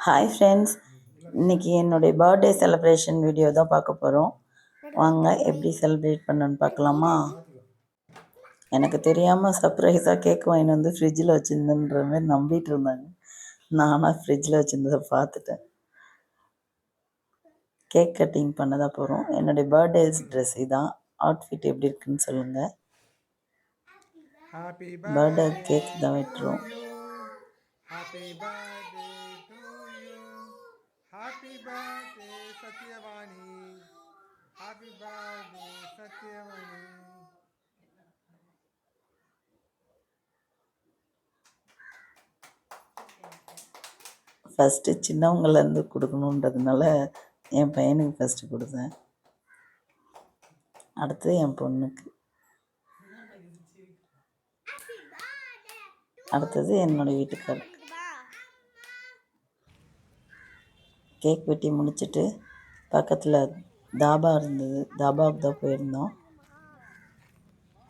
Hi friends, இன்றைக்கி என்னுடைய birthday celebration video தான் பார்க்க போகிறோம். வாங்க எப்படி செலிப்ரேட் பண்ணணுன்னு பார்க்கலாமா? எனக்கு தெரியாமல் சர்ப்ரைஸாக கேக் வாங்கிட்டு வந்து ஃப்ரிட்ஜில் வச்சுருந்தேன்ற மாதிரி நம்பிட்டு இருந்தாங்க. நானாக ஃப்ரிட்ஜில் வச்சுருந்ததை பார்த்துட்டேன். கேக் கட்டிங் பண்ண தான் போகிறோம். என்னுடைய பர்த்டே ட்ரெஸ் இதான். அவுட்ஃபிட் எப்படி இருக்குன்னு சொல்லுங்கள். பர்த்டே கேக் தான் வெட்டுறோம். Happy birthday to you. Happy birthday Satyavani. Happy birthday Satyavani. First சின்னவங்கலேருந்து கொடுக்கணுன்றதுனால என் பையனுக்கு ஃபஸ்ட்டு கொடுத்தேன். அடுத்து என் பொண்ணுக்கு, அடுத்தது என்னோடய வீட்டுக்காருக்கு. கேக் வெட்டி முடிச்சுட்டு பக்கத்தில் தாபா இருந்தது, தாபாவுக்கு தான் போயிருந்தோம்.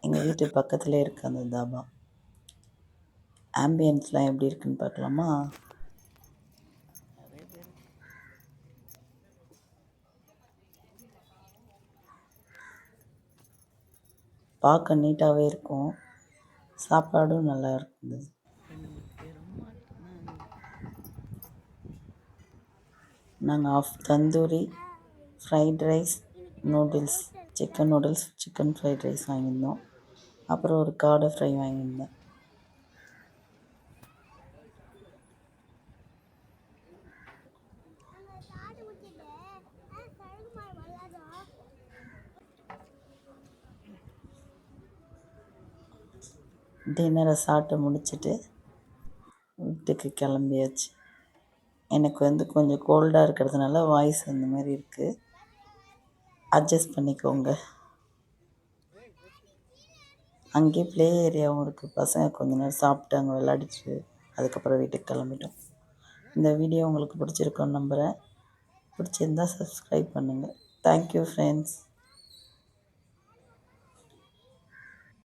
எங்கள் வீட்டு பக்கத்துலேயே இருக்குது அந்த தாபா. ஆம்பியன்ஸ்லாம் எப்படி இருக்குன்னு பார்க்கலாமா? பார்க்க நீட்டாகவே இருக்கும். சாப்பாடும் நல்லா இருந்தது. நாங்கள் half tandoori, fried rice, noodles, chicken noodles, chicken fried rice வாங்கியிருந்தோம். அப்புறம் ஒரு காடை ஃப்ரை வாங்கியிருந்தேன். டின்னரை சாப்பிட்டு முடிச்சுட்டு வீட்டுக்கு கிளம்பியாச்சு. எனக்கு கொஞ்சம் கோல்டாக இருக்கிறதுனால வாய்ஸ் அந்த மாதிரி இருக்குது, அட்ஜஸ்ட் பண்ணிக்கோங்க. அங்கேயே ப்ளே ஏரியாவும் இருக்குது. பசங்க கொஞ்ச நேரம் சாப்பிட்டு அங்கே விளையாடிட்டு அதுக்கப்புறம் வீட்டுக்கு கிளம்பிட்டோம். இந்த வீடியோ உங்களுக்கு பிடிச்சிருக்கோன்னு நம்புகிறேன். பிடிச்சிருந்தால் சப்ஸ்கிரைப் பண்ணுங்கள். Thank you friends.